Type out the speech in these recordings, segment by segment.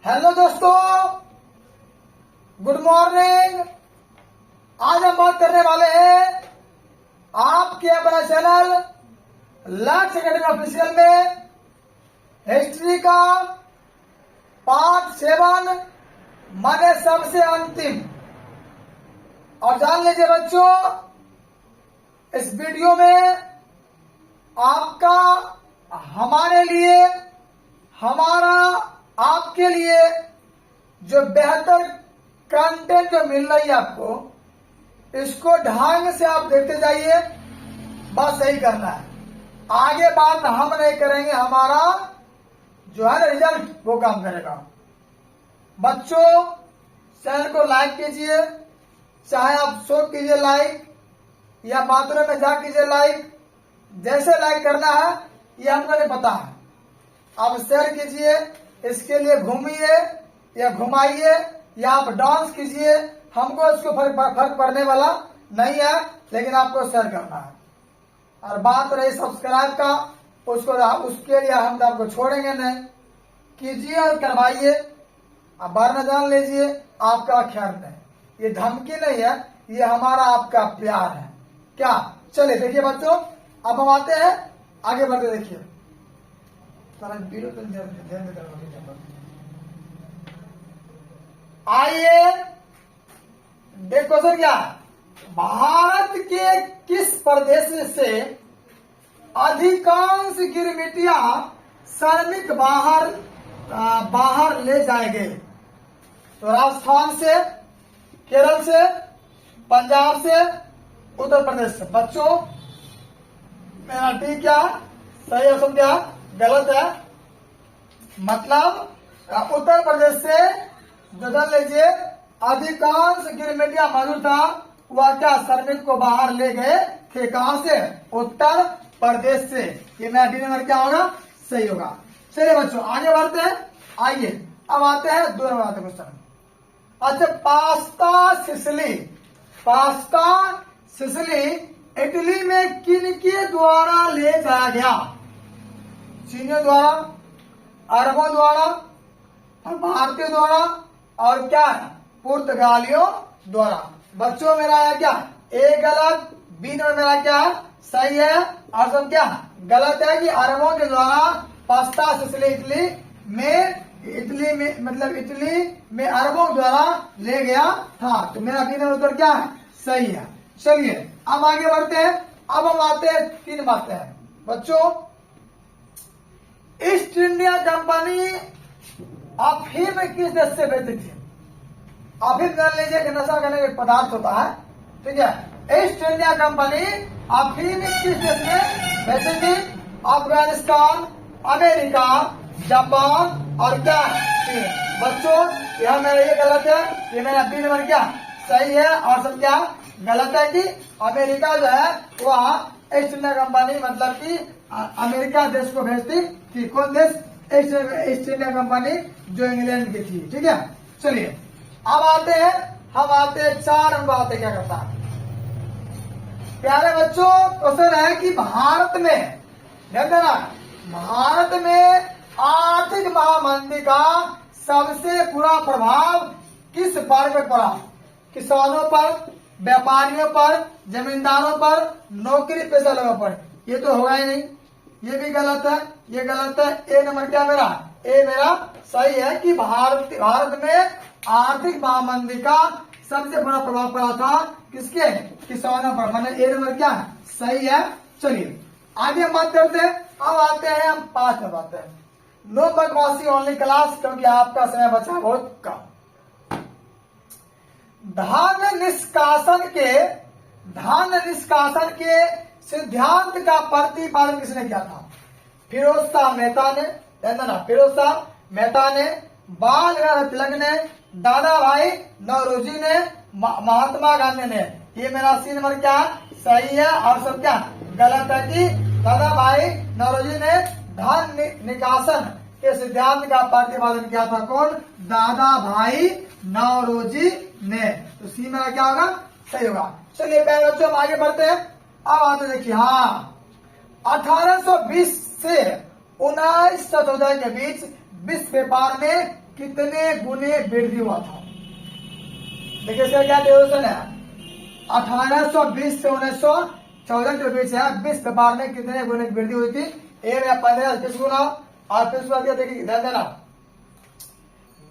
Hello दोस्तों, good morning. आज हम बात करने वाले हैं आपके अपना चैनल लक्ष्य एकेडमी ऑफिशियल में हिस्ट्री का पार्ट 7 माने सबसे अंतिम। और जान लीजिए बच्चों, इस वीडियो में आपका हमारे लिए, हमारा आपके लिए जो बेहतर कंटेंट जो मिल रही है आपको, इसको ढंग से आप देखते जाइए। बस सही करना है, आगे बात हम नहीं करेंगे, हमारा जो है ना रिजल्ट वो काम करेगा। बच्चों, चैनल को लाइक कीजिए, चाहे आप शो कीजिए लाइक या बाथरूम में जा कीजिए लाइक। जैसे लाइक करना है ये हमको नहीं पता है, आप शेयर कीजिए, इसके लिए घूमिए या घुमाइए या आप डांस कीजिए, हमको इसको फर्क पड़ने वाला नहीं है, लेकिन आपको शेयर करना है। और बात रही सब्सक्राइब का, उसके लिए हम आपको छोड़ेंगे नहीं, कीजिए और करवाइए। अब बार में जान लीजिए, आपका ख्याल नहीं, ये धमकी नहीं है, ये हमारा आपका प्यार है। क्या? चलिए देखिए बच्चों, अब हम आते हैं आगे बढ़ते। देखिए आइए देखो सर, क्या भारत के किस प्रदेश से अधिकांश गिरमिटिया श्रमिक बाहर ले जाएंगे? तो राजस्थान से, केरल से, पंजाब से, उत्तर प्रदेश से। बच्चों मेरा ठीक क्या सही है, सब क्या गलत है? मतलब उत्तर प्रदेश से जो जान लीजिए अधिकांश गिरमिटिया मजदूर था, वह क्या श्रमिक को बाहर ले गए थे? कहां से? उत्तर प्रदेश से। ये मेरा डी नंबर क्या होगा? सही होगा। चलिए बच्चों आगे बढ़ते हैं। आइए अब आते हैं 2 नंबर आते क्वेश्चन। अच्छा, पास्ता सिसिली इटली में किनके द्वारा ले जाया गया? चीनियों द्वारा, अरबों द्वारा, और भारतीयों द्वारा, और क्या है पुर्तगालियों द्वारा। बच्चों मेरा है क्या ए गलत, बी नंबर मेरा क्या है सही है, और सब क्या गलत है कि अरबों के द्वारा पास्ता सिसिली इटली में मतलब इटली में अरबों द्वारा ले गया था। तो मेरा बी नंबर उत्तर क्या है सही है। चलिए अब आगे बढ़ते हैं। अब हम आते हैं 3 बातें हैं बच्चों। ईस्ट इंडिया कंपनी अफीम किस देश से बेचती थी? अफीम जान लीजिए कि नशा करने का पदार्थ होता है, ठीक है। ईस्ट इंडिया कंपनी अफीम किस देश में बेचती थी? अफगानिस्तान, अमेरिका, जापान और क्या चीन। बच्चों यह मेरा ये गलत है, ये मेरा बी नंबर क्या सही है, और सब क्या गलत है कि अमेरिका जो है वह ईस्ट इंडिया कंपनी मतलब कि अमेरिका देश को भेजती थी। कौन देश? ईस्ट इंडिया कंपनी जो इंग्लैंड की थी, ठीक है। चलिए अब आते हैं, हम आते हैं 4 नंबर आते क्या करता है प्यारे बच्चों। क्वेश्चन है कि भारत में ना भारत में आर्थिक महामंदी का सबसे बुरा प्रभाव किस वर्ग पर पड़ा? किसानों पर, व्यापारियों पर, जमींदारों पर, नौकरी पेशा लोगों पर। ये तो होगा ही नहीं, ये भी गलत है, ये गलत है। ए नंबर क्या मेरा? ए मेरा सही है कि भारत में आर्थिक महामंदी का सबसे बड़ा प्रभाव पड़ा था किसके? किसानों पर। मैंने ए नंबर क्या है सही है। चलिए आगे हम बात करते हैं। अब आते हैं हम 5 में बात है। नो बकवासी ओनली क्लास, क्योंकि आपका समय बचा बहुत कम। धान निष्कासन के सिद्धांत का प्रतिपादन किसने किया था? फिरोज शाह मेहता ने, बाल गंगाधर तिलक ने, दादा भाई नौरोजी ने, महात्मा गांधी ने। ये मेरा सी नंबर क्या सही है, और सब क्या गलत है कि दादा भाई नौरोजी ने धन निकासन के सिद्धांत का प्रतिपादन किया था। कौन? दादा भाई नौरोजी ने। तो सी मेरा क्या होगा सही होगा। चलिए प्यारे बच्चों हम आगे बढ़ते हैं। अब आते देखिए, हाँ 1820 से 1914 के बीच विश्व व्यापार में कितने गुने वृद्धि हुआ था। देखिए इसका क्या डेविएशन है, 1820 से 1914 के बीच है। विश्व व्यापार में कितने गुने की वृद्धि हुई थी? ए में 15 20 गुना, और फिर उसके बाद क्या देखिए ध्यान देना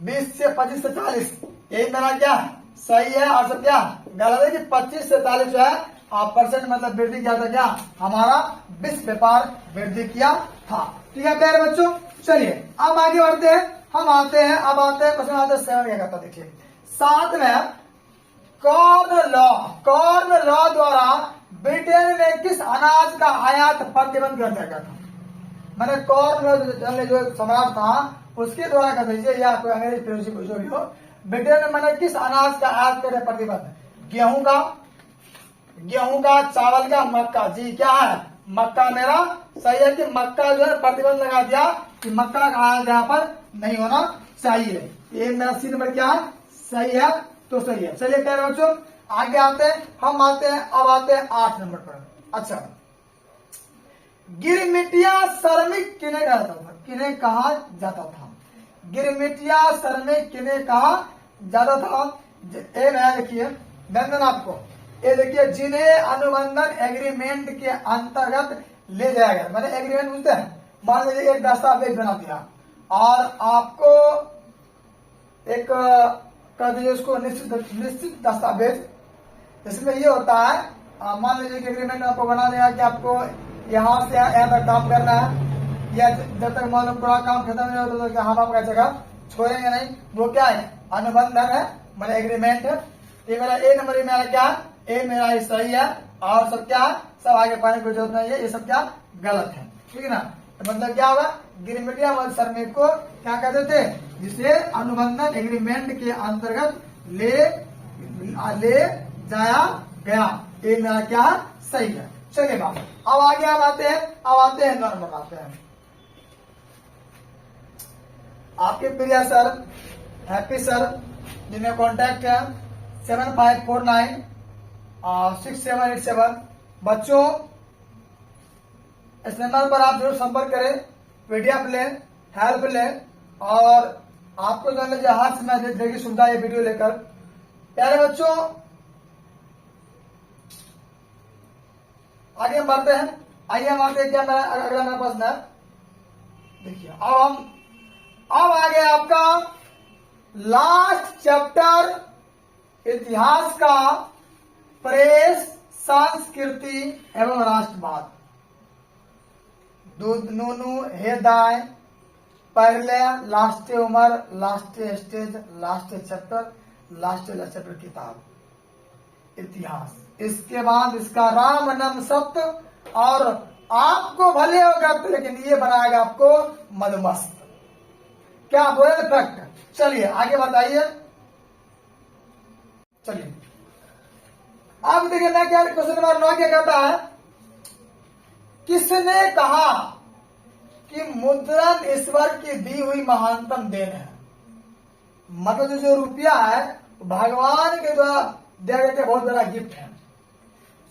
20 से 25 से 40, यही मेरा क्या सही है और सब क्या गलत है कि 25 से 40 जो है परसेंट मतलब वृद्धि किया था, क्या हमारा विश्व व्यापार वृद्धि किया था। ठीक है प्यारे बच्चों, चलिए अब आगे बढ़ते हैं। हम आते हैं क्वेश्चन आते हैं 7 क्या कहता है। देखिए 7 में कॉर्न लॉ द्वारा ब्रिटेन ने किस अनाज का आयात प्रतिबंध कर दिया गया था? मैंने कॉर्न जो सम्राट था उसके द्वारा कर दीजिए, या कोई अंग्रेज फिर जो भी हो, ब्रिटेन ने मैंने किस अनाज का आयात करे प्रतिबंध? गेहूं का, चावल का, मक्का। जी क्या है? मक्का मेरा सही है कि मक्का जो है प्रतिबंध लगा दिया कि मक्का का आयात यहाँ पर नहीं होना चाहिए। ये मेरा सी नंबर क्या है? सही है, तो सही है। चलिए प्यारे बच्चों आगे आते हैं। अब आते हैं 8 नंबर पर। अच्छा, गिरमिटिया श्रमिक किन्हें कहा जाता था? गिरमिटिया श्रमिक किन्हें कहा जाता था? देखिए ध्यान आपको, ये देखिए जिन्हें अनुबंधन एग्रीमेंट के अंतर्गत ले जाया गया। मैंने एग्रीमेंट बुझते हैं, मान लीजिए एक दस्तावेज बना दिया और आपको एक कर दीजिए उसको निश्चित दस्तावेज। इसमें ये होता है, मान लीजिए कि एग्रीमेंट आपको बना देगा कि आपको यहाँ से यहाँ तक काम करना है, या जब तक मालूम पूरा काम खत्म नहीं होता तो हम आपका जगह छोड़ेंगे नहीं। वो क्या है? अनुबंधन है, मैंने एग्रीमेंट है। ये मेरा ए नंबर मेरा क्या है? ए मेरा ही सही है, और सब क्या है? सब आगे पढ़ने की जरूरत नहीं है, ये सब क्या गलत है। ठीक है ना? तो मतलब क्या होगा? गिरमिटिया व श्रमिक को क्या कहते थे? जिसे अनुबंधन एग्रीमेंट के अंतर्गत ले जाया गया। ये मेरा क्या है? सही है। चलिए बात अब आगे आते हैं 9 नंबर आते हैं। आपके प्रिय सर हैप्पी सर जिन्हें कॉन्टैक्ट है 7549 6787। बच्चों इस नंबर पर आप जरूर संपर्क करें, पीडीएफ लें, हेल्प लें, और आपको जो है हर समय देखने की सुविधा ये वीडियो लेकर। प्यारे बच्चों आगे हम बढ़ते हैं। आइए हम आते हैं क्या मेरा अगला मेरा प्रश्न है। देखिए अब आगे आपका लास्ट चैप्टर इतिहास का प्रेस, संस्कृति एवं राष्ट्रवाद। नूनू हेदाय पहले लास्ट उम्र, last stage, last chapter, last chapter किताब इतिहास। इसके बाद इसका राम नाम सत्य, और आपको भले होगा लेकिन ये बनाएगा आपको मदमस्त। क्या बोले फैक्ट? चलिए आगे बताइए। चलिए अब देखिए मैं क्या क्वेश्चन नंबर 9 क्या कहता है? किसने कहा कि मुद्रण ईश्वर की दी हुई महानतम देन है? मतलब जो रुपया है भगवान के द्वारा दिया गया बहुत बड़ा गिफ्ट है,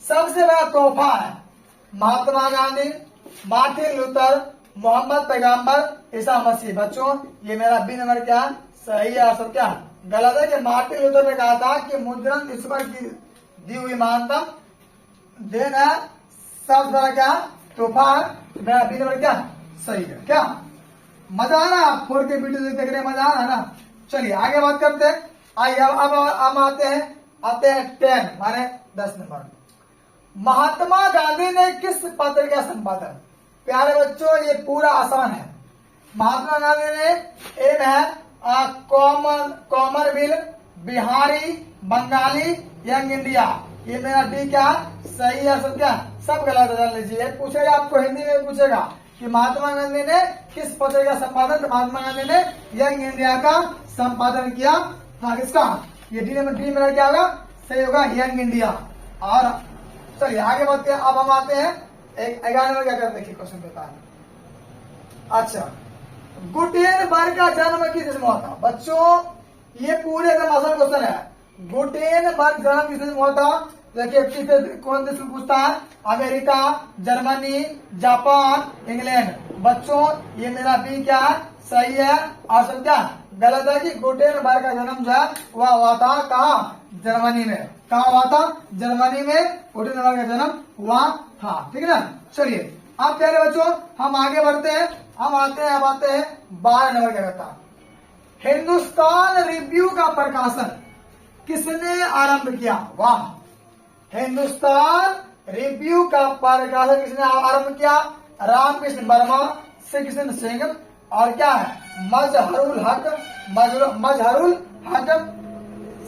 सबसे बड़ा तोहफा है। महात्मा गांधी, मार्टिन लूथर, मोहम्मद पैगंबर, ईसा मसीह। बच्चों ये मेरा बी नंबर क्या सही है और सब क्या गलत है? कि मार्टिन लूथर ने कहा था कि मुद्रण ईश्वर की दी हुई महानतम देन है, सबसे बड़ा क्या तोहफा है। मेरा बी नंबर क्या सही है। क्या मजा आ रहा है? 4K वीडियो देख रहे मजा आ रहा है ना? चलिए आगे बात करते हैं। आइए अब आते हैं 10 माने 10 नंबर। महात्मा गांधी ने किस पत्रिका संपादन? प्यारे बच्चों ये पूरा आसान है। महात्मा गांधी ने एम है Commonwealth, Bihari, Bengali, young India. ये मेरा डी क्या सही है, सब क्या सब गलत जान लीजिए। पूछेगा आपको हिंदी में पूछेगा कि महात्मा गांधी ने किस पत्रिका का संपादन? महात्मा गांधी ने यंग इंडिया का संपादन किया था। किसका? ये डी नंबर डी मेरा क्या होगा सही होगा, यंग इंडिया। और चलिए आगे बढ़ते हैं। अब हम आते हैं 11 नंबर क्या करते देखिए क्वेश्चन देता है। अच्छा, गुटेनबर्ग का जन्म किस देश में हुआ था? बच्चों ये पूरे एकदम आसान क्वेश्चन है। गुटेनबर्ग जन्म किस देश में हुआ था? देखिए कौन देश में पूछता है? America, Germany, Japan, England. बच्चों ये मेरा बी क्या है सही है और सब क्या गलत है कि गुटेनबर्ग का जन्म जो है वह हुआ था कहाँ? जर्मनी में। कहाँ हुआ था? जर्मनी में गुटेनबर्ग का जन्म हुआ था। ठीक है ना। चलिए अब प्यारे बच्चों हम आगे बढ़ते हैं। हम आते हैं 12 नंबर क्या कहता है? हिंदुस्तान रिव्यू का प्रकाशन किसने आरंभ किया? वाह, हिंदुस्तान रिव्यू का प्रकाशन किसने आरंभ किया? रामकृष्ण वर्मा, श्री कृष्ण सिंह और क्या है? मजहरुल हक,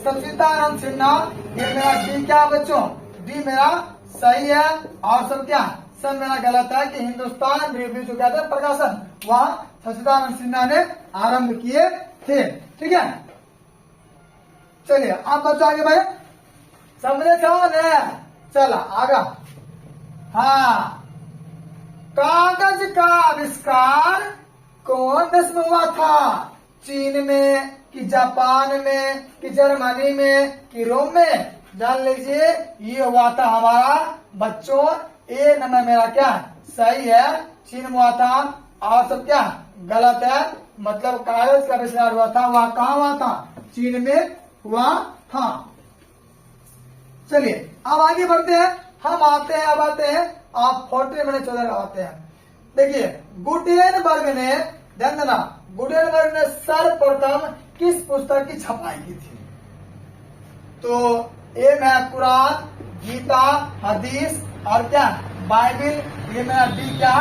सचिदानंद सिन्हा। ये मेरा डी क्या बच्चों? डी मेरा सही है और सब क्या? सब मेरा गलत है कि हिंदुस्तान रिव्यू जो कहते हैं प्रकाशन वह सचिदानंद सिन्हा ने आरंभ किए थे। ठीक है। चलिए आप बच्चों आगे भाई समझे कौन है? चला आगा। हाँ, कागज का आविष्कार कौन देश में हुआ था? चीन में कि जापान में कि जर्मनी में कि रोम में? जान लीजिए ये हुआ था हमारा बच्चों ए नंबर मेरा क्या सही है? चीन में हुआ था और सब क्या गलत है। मतलब कागज का आविष्कार हुआ था वह कहाँ हुआ था? चीन में हुआ था। चलिए अब आगे बढ़ते हैं। हम आते हैं आप 40 मिनट 14 आते हैं। देखिए गुटेनबर्ग ने, ध्यान देना, गुटेनबर्ग ने सर्वप्रथम किस पुस्तक की छपाई की थी? तो ए में कुरान, गीता, हदीस और क्या बाइबिल। ये मेरा डी क्या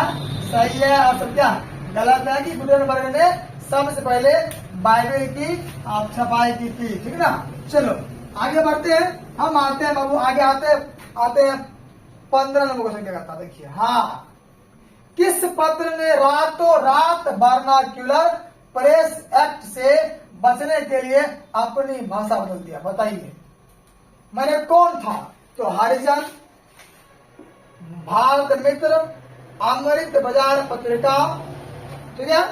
सही है और सब क्या गलत है कि गुटेनबर्ग ने सबसे पहले बाइबिल की छपाई की थी। ठीक है ना। चलो आगे बढ़ते हैं। हम आते हैं बाबू आगे आते हैं 15 नंबर क्वेश्चन क्या करता? देखिए हाँ, किस पत्र ने रातों रात वर्नाक्युलर प्रेस एक्ट से बचने के लिए अपनी भाषा बदल दिया? बताइए मैंने कौन था? तो हरिजन, भारत मित्र, अमृत बाजार पत्रिका। ठीक है।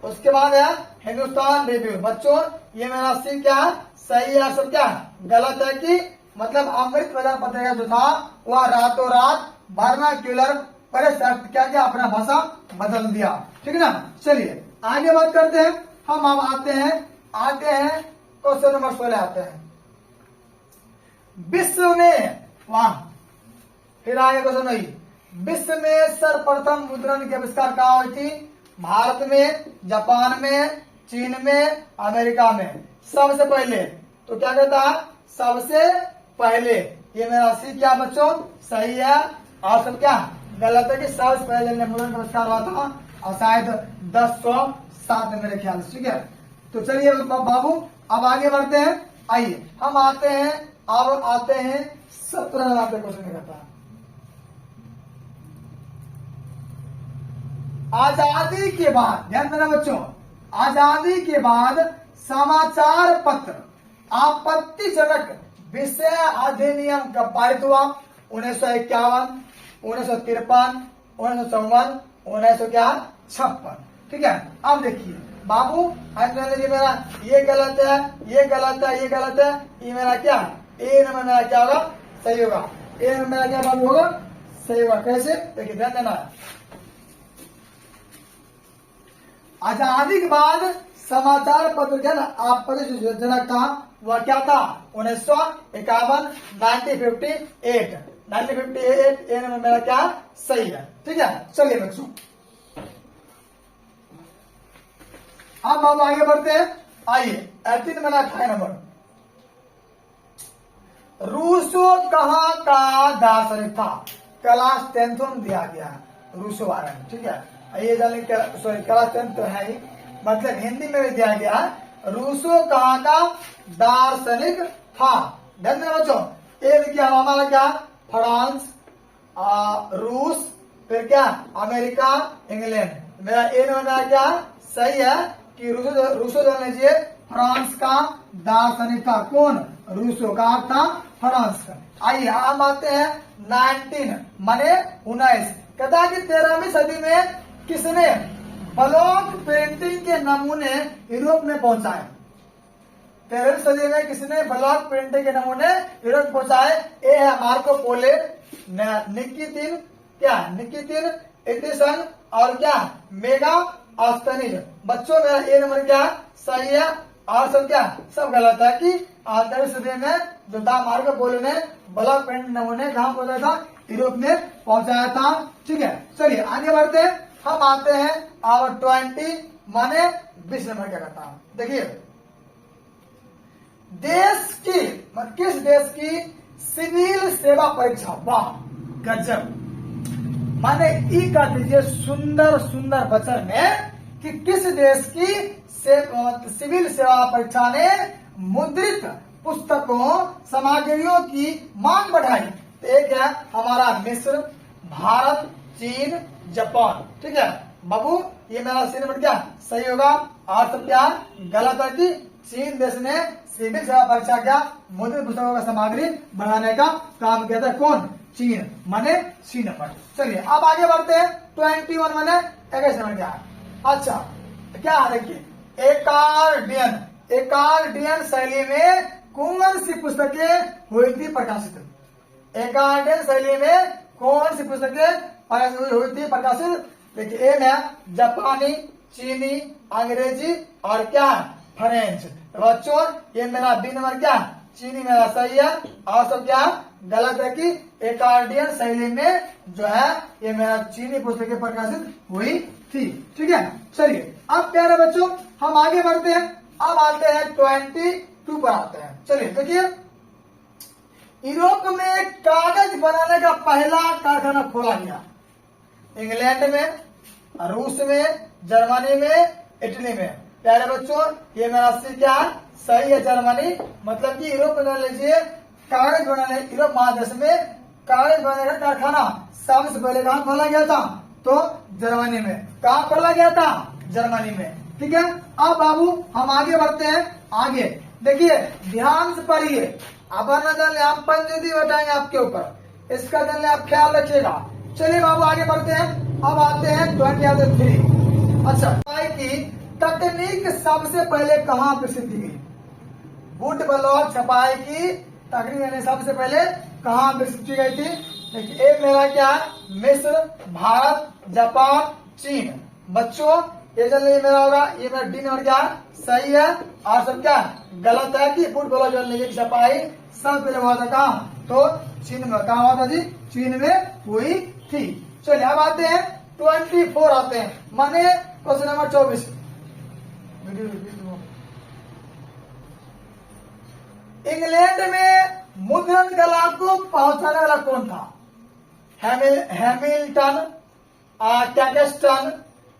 उसके बाद है हिंदुस्तान रिव्यू। बच्चों ये मेरा सी क्या है? सही है। सब क्या गलत है कि मतलब अमृत बाजार पत्रिका जो था वह रातों रात वर्नाक्युलर प्रेस एक्ट क्या अपना भाषा बदल दिया। ठीक है ना। चलिए आगे बात करते हैं। हम अब आते हैं क्वेश्चन नंबर 16 आते हैं। विश्व में, वाह, फिर आगे क्वेश्चन नहीं, विश्व में सर्वप्रथम मुद्रण की आविष्कार कहाँ हुई थी? भारत में, जापान में, चीन में, अमेरिका में। सबसे पहले तो क्या कहता है? सबसे पहले। ये मेरा सी क्या बच्चों सही है और सब क्या गलत है कि सबसे पहले मुद्रण का आविष्कार हुआ था और शायद 1007 में मेरे ख्याल से। ठीक है। तो चलिए बाबू अब आगे बढ़ते हैं। आइए हम आते हैं 17 नंबर क्वेश्चन करता है। आजादी के बाद, ध्यान देना बच्चों, आजादी के बाद समाचार पत्र आपत्तिजनक विषय अधिनियम कब पारित हुआ? 1951, 1953, 1954, 1956। ठीक है। अब देखिए बाबू मेरा ये गलत है, ये गलत है, ये गलत है। ये मेरा क्या ए नंबर मेरा क्या होगा? सही होगा। ए नंबर मेरा क्या बाबू होगा? सही होगा। कैसे? देखिए ध्यान देना। आजादी के बाद समाचार पत्र क्या आपत्तिजनक था वह क्या था? 1951, 1958। 1958 ए नंबर मेरा क्या सही है। ठीक है। चलिए बच्चों अब हम आगे बढ़ते हैं। आइए 18 मेरा 28 नंबर। रूसो कहाँ का दार्शनिक था? क्लास 10 में दिया गया है रूसो बारे में। ठीक है। ये जाने सॉरी क्लास 10 तो है ही, मतलब हिंदी में भी दिया गया है। रूसो कहाँ का दार्शनिक था? ध्यान देना बच्चों। ये देखिए हमारा क्या फ्रांस, रूस, फिर क्या अमेरिका, इंग्लैंड। मेरा ए नंबर क्या सही है कि रूसो जान लीजिए फ्रांस का दार्शनिक था। कौन? रूसो का था फ्रांस का। आइए हम आते हैं 19 माने 19। कहता है कि 13वीं सदी में किसने ब्लॉक प्रिंटिंग के नमूने यूरोप में पहुंचाए? 13वीं सदी में किसने ब्लॉक प्रिंटिंग के नमूने यूरोप पहुंचाए? ए है मार्को पोले, निकितिन एडिसन और क्या मेगा आस्पेनिज। बच्चों मेरा ए नंबर क्या सही है, और सब क्या सब गलत है कि आधुनिक सदी में जो था मार्को पोलो ने ब्लैक पेंट नमूने कहाँ पहुंचाया था, यूरोप में पहुंचाया था। ठीक है, चलिए आगे बढ़ते हैं। हम आते हैं आवर 20 माने 20 नंबर क्या कहता है। देखिए देश की किस देश की सिविल सेवा परीक्षा, वाह गजब, माने ई कर दीजिए सुंदर सुंदर वचन में कि किस देश की सिविल सेवा परीक्षा ने मुद्रित पुस्तकों सामग्रियों की मांग बढ़ाई। तो एक है हमारा मिस्र, भारत, चीन, जापान। ठीक है बाबू, ये मेरा सी नंबर क्या सही होगा, और सब क्या गलत है कि चीन देश ने सिविल सेवा परीक्षा क्या मुद्रित पुस्तकों का सामग्री बढ़ाने का काम किया था। कौन, चीन, माने सी नंबर। चलिए अब आगे बढ़ते हैं। 21 माने 21 नंबर क्या है। अच्छा क्या है देखिए, एकार्डियन शैली में कौन सी पुस्तकें हुई थी प्रकाशित। एकार्डियन शैली में कौन सी पुस्तकें हुई थी प्रकाशित। देखिए ए में जापानी, चीनी, अंग्रेजी और क्या फ्रेंच। बच्चों ये मेरा बी नंबर क्या चीनी मेरा सही है, और सब क्या गलत है कि एकार्डियन शैली में जो है ये मेरा चीनी पुस्तकें प्रकाशित हुई थी। ठीक है, चलिए अब प्यारे बच्चों हम आगे बढ़ते हैं। अब आते हैं 22 पर आते हैं। चलिए देखिए, यूरोप में कागज बनाने का पहला कारखाना खोला गया। इंग्लैंड में, रूस में, जर्मनी में, इटली में। प्यारे बच्चों ये मेरा सी क्या सही है, जर्मनी। मतलब कि यूरोप बना लीजिए कागज बनाने, यूरोप महादेश में कागज बनाने का कारखाना सबसे पहले कहाँ खोला गया था, तो जर्मनी में। कहाँ खोला गया था, जर्मनी में। ठीक है, अब बाबू हम आगे बढ़ते हैं। आगे देखिए ध्यान से पढ़िए, अब हम पंचायती बताएंगे आपके ऊपर, इसका जल्दी आप ख्याल रखिएगा। चलिए बाबू आगे बढ़ते हैं। अब आते हैं 23। अच्छा की तकनीक सबसे पहले कहाँ विकसित की गई। वुड ब्लॉक छपाई की तकनीक सबसे पहले कहाँ विकसित की गई थी। देखिए एक मेरा क्या मिस्र, भारत, जापान, चीन। बच्चों ये चलिए मेरा होगा, ये मेरा डी नंबर क्या सही है, और सब क्या गलत है कि वुड ब्लॉक की छपाई सब पहले हुआ था कहाँ, तो चीन में। कहाँ हुआ था जी, चीन में हुई थी। चलिए अब आते हैं 24 आते हैं, माने क्वेश्चन नंबर 24। इंग्लैंड में मुद्रण कला को पहुंचाने वाला कौन था। हैमिल्टन, कैकेस्टन,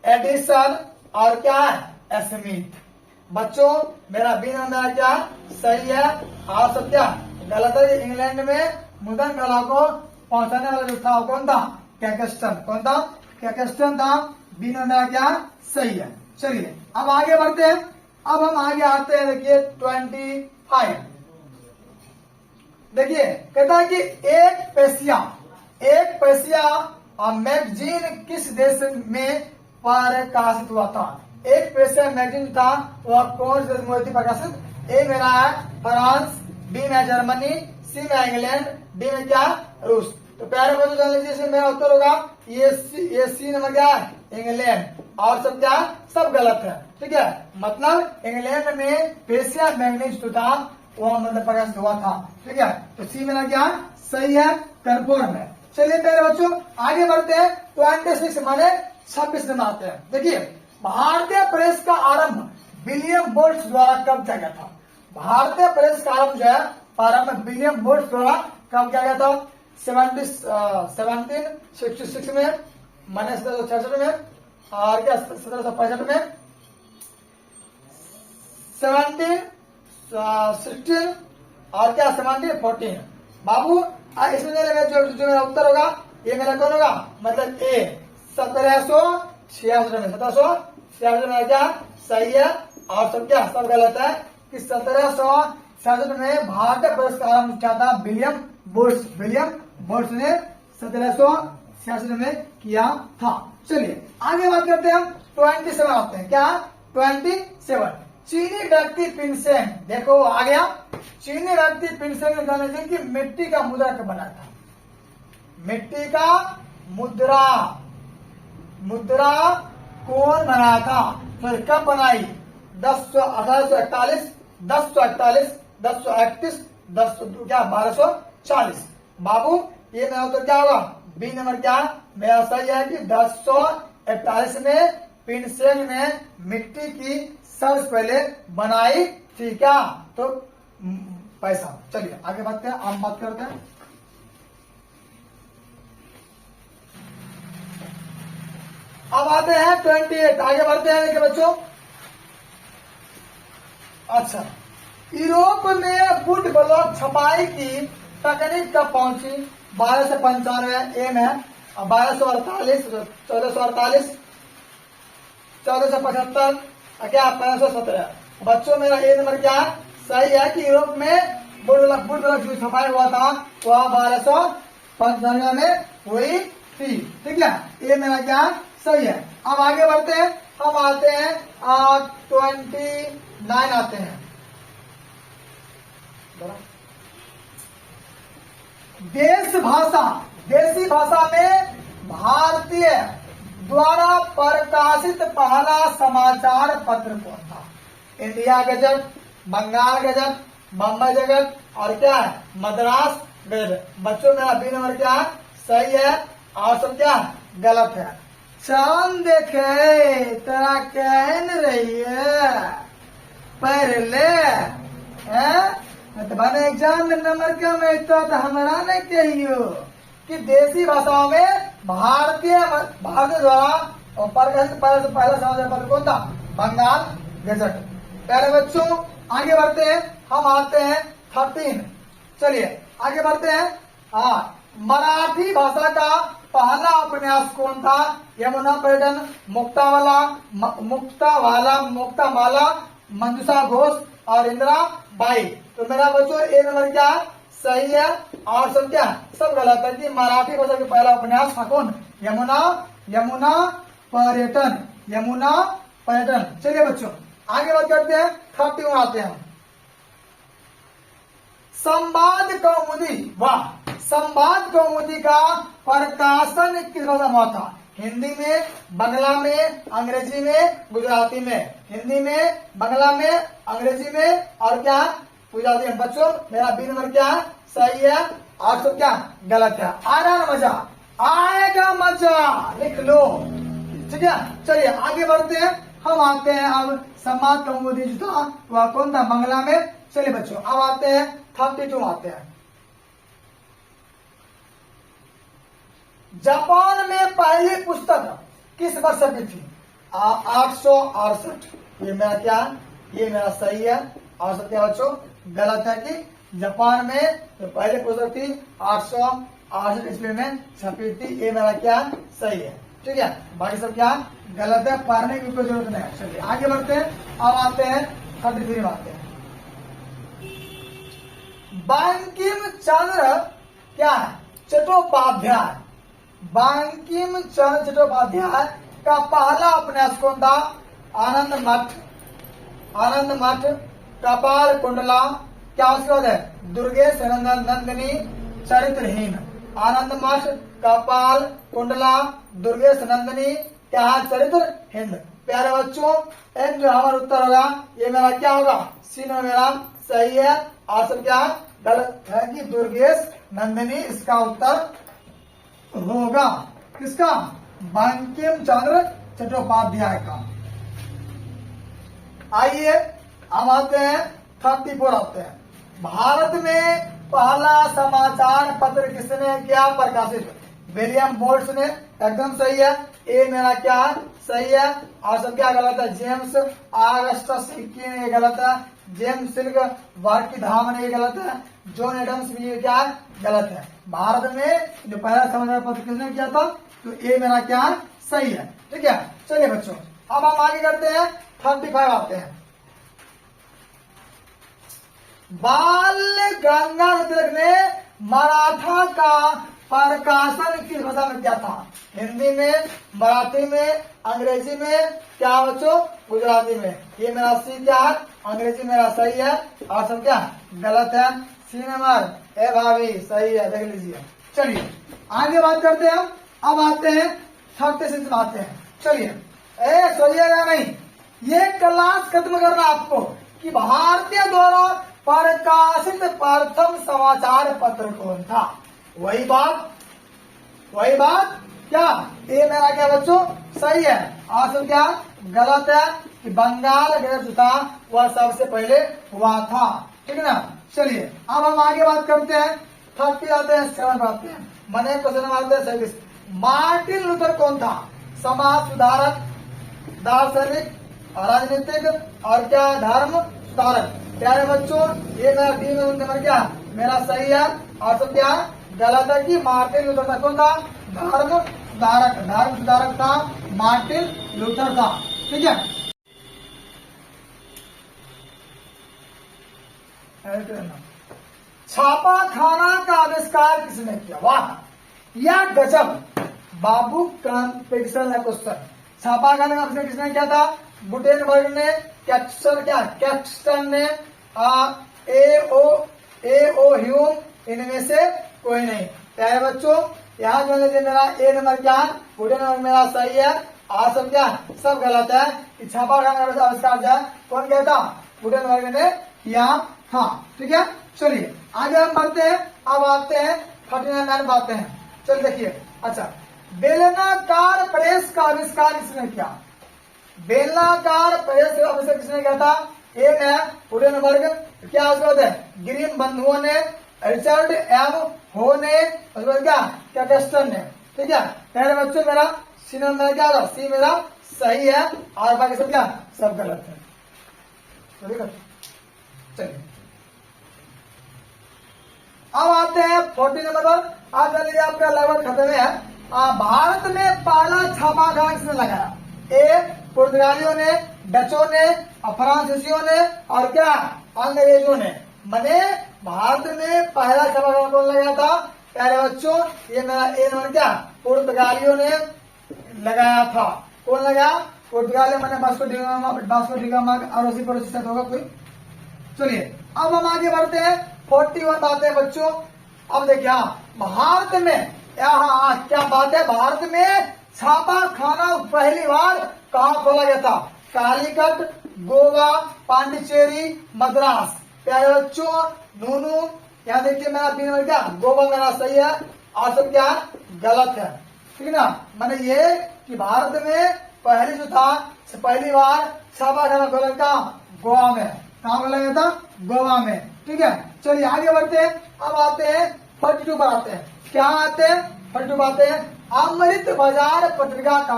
एडिसन और क्या है स्मिथ। बच्चों मेरा बी नंबर क्या सही है, और सब क्या गलत है। इंग्लैंड में मुद्रण कला को पहुंचाने वाला जो था कौन था, कैकेस्टन। कौन था, कैकेस्टन था। बी नंबर क्या सही है। चलिए अब आगे बढ़ते हैं। अब हम आगे आते हैं, देखिए 25। देखिए कहता है कि एक पैसिया मैगजीन किस देश में प्रकाशित हुआ था। एक पैसिया मैगजीन था वह कौन से देश में हुई थी प्रकाशित। ए मेरा है फ्रांस, बी में जर्मनी, सी में इंग्लैंड, डी में क्या रूस। तो प्यारे बच्चों जान लीजिए इसमें मेरा उत्तर होगा ये सी नंबर क्या है इंग्लैंड, और सब क्या सब गलत है। ठीक है, मतलब इंग्लैंड में पेशिया मैग्नीज जो था वह मतलब प्रकाशित हुआ था। ठीक है, तो सी मेरा क्या सही है, कंफर्म है। चलिए मेरे बच्चों आगे बढ़ते हैं। 26 माने 26 में आते हैं। देखिए भारतीय प्रेस का आरंभ विलियम बोल्ट्स द्वारा कब किया गया था। भारतीय प्रेस का आरंभ जो है प्रारंभ विलियम बोल्ट्स द्वारा कब किया गया था। 1766 में, माने 1766 में, और क्या 1765 में, 1716 और क्या 1714। बाबू इसमें जो मेरा उत्तर होगा ये मेरा कौन होगा, मतलब ए 1766 में। 1766 में क्या सही है, और सब क्या सब गलत है कि 1766 में भारतीय प्रेस का आरंभ किया था विलियम बोल्ट्स ने 1766 में किया था। चलिए आगे बात करते हैं हम 27 आते हैं। क्या 27 चीनी व्यक्ति पिनसेन, देखो आ गया। चीनी व्यक्ति पिनसेन ने जाना चाहिए कि मिट्टी का मुद्रा कब बना था। मिट्टी का मुद्रा कौन बनाया था, फिर कब बनाई, 1841, 1048, 1031, 1240। बाबू ये मेरा उत्तर क्या होगा, बी नंबर क्या मेरा सही है कि 1041 में पिनसेन ने मिट्टी की सबसे पहले बनाई थी क्या, तो पैसा। चलिए आगे बढ़ते हैं, हम बात करते हैं। अब आते हैं 28, आगे बढ़ते हैं देखिए बच्चों। अच्छा, यूरोप में वुड ब्लॉक छपाई की तकनीक कब पहुंची, 1295 एम है, 1248, 1448, 1475, क्या 1517। बच्चों मेरा ए नंबर क्या सही है कि यूरोप में वुड ब्लॉक जो छपाई हुआ था वह 1295 में हुई थी, ठीक है, ये मेरा क्या सही है। अब आगे बढ़ते हैं, हम आते हैं 29 आते हैं। देसी भाषा में भारतीय द्वारा प्रकाशित पहला समाचार पत्र कौन था, India gazette, Bengal gazette, Bombay gazette और क्या है मद्रास गजट। बच्चों मेरा बी नंबर क्या है सही है और सब क्या गलत है। चांद देखे तेरा कहन रही है पहले है तो बने एग्जाम नंबर क्या में तो हमारा नहीं कहियो कि देसी भाषाओं में भारतीय द्वारा प्रकाशित पहला समाचार पत्र कौन था, बंगाल गजट। प्यारे बच्चों आगे बढ़ते हैं, हम आते हैं 13। चलिए आगे बढ़ते हैं। हाँ, मराठी भाषा का पहला उपन्यास कौन था, यमुना पर्यटन, मुक्तामाला, मंजूषा घोष और इंदिरा बाई। तो मेरा बच्चों ए नंबर क्या सही है और सब क्या सब गलत है कि मराठी भाषा का पहला उपन्यास था कौन, यमुना पर्यटन। चलिए बच्चों आगे बात करते हैं, 31 आते हैं। संवाद कौमुदी का प्रकाशन किस भाषा में हुआ था, हिंदी में, बांग्ला में, अंग्रेजी में, गुजराती में, हिंदी में, बांग्ला में, अंग्रेजी में और क्या गुजराती में। बच्चों मेरा बी नंबर क्या सही है और सब क्या गलत है। आ रहा है मजा, आएगा मजा, लिख लो, ठीक है। चलिए आगे बढ़ते हैं, हम आते हैं अब संवाद कौमुदी जो था वह कौन था, बांग्ला में। चलिए बच्चों अब आते हैं 32 आते हैं। जापान में पहली पुस्तक किस वर्ष की थी, 868। ये मेरा क्या ये मेरा सही है और सब क्या बच्चों गलत है कि जापान में तो पहली पुस्तक थी 868 ईस्वी में छपी थी, ये मेरा क्या सही है, ठीक है। बाकी सब क्या गलत है, पढ़ने की कोई जरूरत नहीं है। चलिए आगे बढ़ते हैं, अब आते हैं 33 में आते हैं। बंकिम चंद्र क्या है चट्टोपाध्याय, बंकिम चंद्र चट्टोपाध्याय का पहला उपन्यास कौन था, आनंद मठ, कपाल कुंडला, क्या उसके बाद है दुर्गेश नंदिनी, चरित्रहीन। आनंद मठ, कपाल कुंडला, दुर्गेश नंदिनी, क्या है चरित्रहीन। प्यारे बच्चों एम जो हमारा उत्तर होगा ये मेरा क्या होगा, सी में मेरा सही है और सब क्या गलत है कि दुर्गेश नंदिनी इसका उत्तर होगा, किसका, बंकिम चंद्र चट्टोपाध्याय का। आइए हम आते हैं 34 आते हैं। भारत में पहला समाचार पत्र किसने क्या प्रकाशित, विलियम बोल्ट्स ने, एकदम सही है, ए मेरा क्या सही है और सब क्या गलत है, जेम्स ऑगस्टस हिक्की ने गलत है, जेम्स सिल्क वर्कीधाम ने गलत है, जॉन एडम्स भी क्या है गलत है। भारत में जो पहला समाचार पत्र किसने किया था तो ए मेरा क्या सही है, ठीक है। चलिए बच्चों अब हम आगे करते हैं 35 आते हैं। बाल गंगाधर तिलक ने मराठा का प्रकाशन किस भाषा में किया था, हिंदी में, मराठी में, अंग्रेजी में, क्या बच्चों गुजराती में। ये मेरा सी क्या है, अंग्रेजी मेरा सही है और सब क्या गलत है, सी नंबर ए भाभी सही है, देख लीजिए। चलिए आगे बात करते हैं, अब आते हैं 36 में आते हैं। चलिए सोइएगा नहीं, ये क्लास खत्म करना आपको कि भारतीय द्वारा प्रकाशित प्रथम समाचार पत्र कौन था। वही बात क्या ये मेरा क्या बच्चों सही है, आंसर क्या गलत है कि बंगाल गजट था वह सबसे पहले हुआ था। ठीक है ना। चलिए अब हम आगे बात करते हैं, 30 आते हैं, 7 आते हैं। मैंने क्वेश्चन आते हैं 27। मार्टिन लूथर कौन था? समाज सुधारक, दार्शनिक, राजनीतिक और क्या धर्म सुधारक। प्यारे बच्चों ये मेरा डी में नंबर क्या मेरा सही है, और सब क्या गलत है कि मार्टिन लूथर कौन था? धर्म सुधारक था मार्टिन लूथर था। ठीक है। छापा खाना का आविष्कार किसने किया? वाह या गजब, बाबू कॉम्पिटिशन है क्वेश्चन। छापा खाना का आविष्कार किसने किया था? गुटेनबर्ग ने, कैक्सटन ने, ए.ओ. ह्यूम, इनमें से कोई नहीं। प्यारे बच्चों यहाँ जो मेरा ए नंबर क्या है, गुटेनबर्ग मेरा सही है, और सब क्या सब गलत है कि छापा खाना का आविष्कार जो है कौन किया था? गुटेनबर्ग ने किया था। ठीक है। चलिए आगे हम बढ़ते हैं, अब आते हैं 39 में आते हैं। चल देखिए, अच्छा बेलनाकार प्रेस का आविष्कार किसने किया? बेलनाकार प्रेस का आविष्कार किसने किया था? एक है गुटेनबर्ग, क्या उसके बाद है ग्रीम बंधुओं ने, रिचर्ड एम हो ने, उसके बाद क्या कैक्सटन ने। ठीक है। पहले बच्चों मेरा सी नंबर क्या होगा? सी मेरा सही है, और बाकी सब क्या सब गलत है। चलिए अब आते हैं 40 नंबर पर। आज चलिए आपका लगभग खत्म है। भारत में पहला छापाखाना किसने लगाया? ए पुर्तगालियों ने, डचों ने, फ्रांसीसियों ने, और क्या अंग्रेजों ने। मैंने भारत में पहला छापाखाना कौन लगाया था? प्यारे बच्चों ये मेरा ए नंबर क्या पुर्तगालियों ने लगाया था। कौन लगाया? पुर्तगालियों। मैंने बास्को डिगामा अड़ोसी पड़ोसी से होगा कोई। चलिए अब हम आगे बढ़ते हैं, 41 बात है बच्चों। अब देखिए भारत में क्या बात है, भारत में छापा खाना पहली बार कहाँ खोला गया था? कालीकट, गोवा, पांडिचेरी, मद्रास। प्यारे बच्चों नूनू यहाँ देखिए मेरा बी नंबर क्या गोवा मेरा सही है, और सब क्या गलत है। ठीक है ना। मैंने ये कि भारत में पहली जो था पहली बार छापा खाना खोला था गोवा में। कहाँ खोला गया था? गोवा में। ठीक है। चलिए आगे बढ़ते हैं, अब आते हैं 42 पर आते हैं। क्या आते हैं? 42 आते हैं। अमृत बाजार पत्रिका का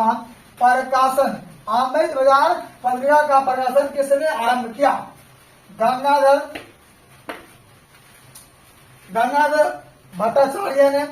प्रकाशन, अमृत बाजार पत्रिका का प्रकाशन किसने आरंभ किया? गंगाधर भट्टाचार्य ने,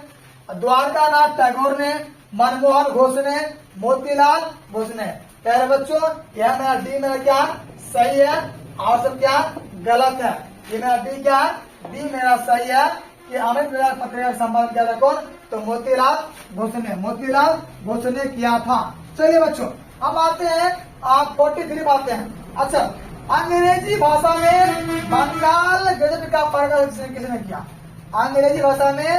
द्वारकानाथ टैगोर ने, मनमोहन घोष ने, मोतीलाल घोष ने। प्यारे बच्चों यह मेरा डी मेरा क्या सही है, और सब क्या गलत है। ये मेरा डी क्या है? डी मेरा सही है कि अमृत बाजार पत्रिका का संपादन किया था कौन? तो मोतीलाल घोष ने किया था। चलिए बच्चों हम आते हैं आप 43 पर आते हैं। अच्छा अंग्रेजी भाषा में बंगाल गजट का प्रकाशन किसने किया? अंग्रेजी भाषा में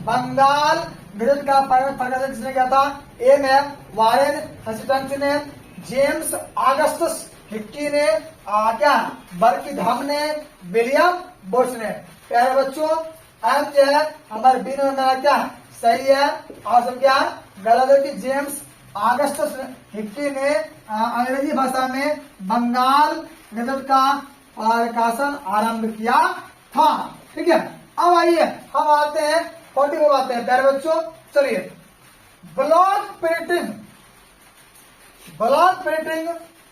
बंगाल गजट का प्रकाशन किसने किया था? ए में वारेन हेस्टिंग्स ने, जेम्स ऑगस्टस हिक्की ने, क्या बर्किंघम ने, विलियम बोस ने। प्यारे बच्चों एम जो है हमारे बी में मेरा क्या सही है, और सब क्या गलत है कि जेम्स ऑगस्टस हिक्की ने अंग्रेजी भाषा में बंगाल गजट का प्रकाशन आरंभ किया था। ठीक है। अब आइए हम आते हैं 44 आते हैं। प्यारे बच्चों चलिए ब्लॉक प्रिंटिंग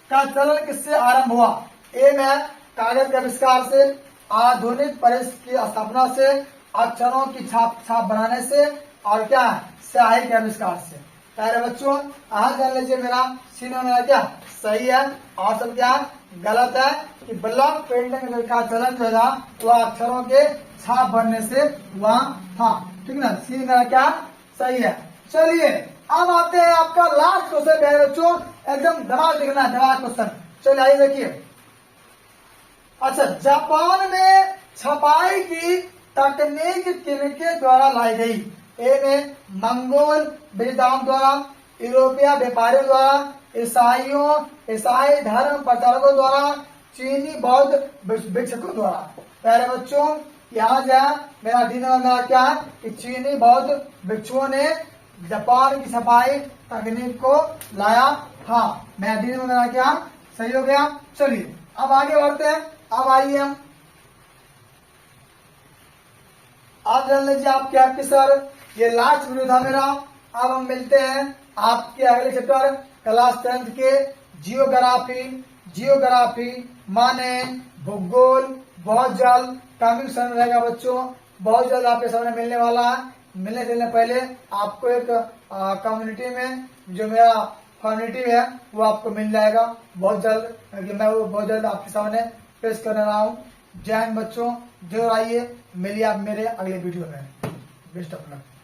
का चलन किससे आरंभ हुआ? ए में कागज के आविष्कार से, आधुनिक प्रेस की स्थापना से, अक्षरों की छाप बनाने से, और क्या स्याही के आविष्कार से। प्यारे बच्चों आज जान लीजिए मेरा सीना मेरा क्या सही है, और सब क्या गलत है कि ब्लॉक प्रिंटिंग का चलन जो था वह अक्षरों के छाप बनने से वहां था। ठीक ना। सी मेरा क्या सही है। चलिए अब आते हैं आपका लास्ट क्वेश्चन है बच्चों, एकदम दिमाग दिखना है, दिमाग क्वेश्चन। चलिए आइए देखिए। अच्छा जापान में छपाई की तकनीक किनके द्वारा लाई गई? ए में मंगोल विद्वान द्वारा, यूरोपीय व्यापारियों द्वारा, ईसाई धर्म प्रचारकों द्वारा, चीनी बौद्ध भिक्षुकों द्वारा। प्यारे बच्चों, यहाँ जा मेरा डी नंबर मेरा क्या है कि चीनी बौद्ध भिक्षुओं ने जापान की सफाई तकनीक को लाया था। मेरा डी नंबर मेरा क्या सही हो गया। चलिए अब आगे बढ़ते हैं। अब आइए हम आप जान लीजिए आप क्या आपके सर ये लास्ट वीडियो था मेरा। अब हम मिलते हैं आपके अगले चैप्टर क्लास 10th के जियोग्राफी माने भूगोल बहुत जल्द कमिंग सन रहेगा बच्चों। बहुत जल्द आपके सामने मिलने वाला है। मिलने से पहले आपको एक कम्युनिटी में जो मेरा कम्युनिटी है वो आपको मिल जाएगा बहुत जल्द, क्योंकि मैं वो बहुत जल्द आपके सामने पेश कर रहा हूँ। जय हिंद बच्चों, जरूर आइए, मिलिए आप मेरे अगले वीडियो में। Best of luck.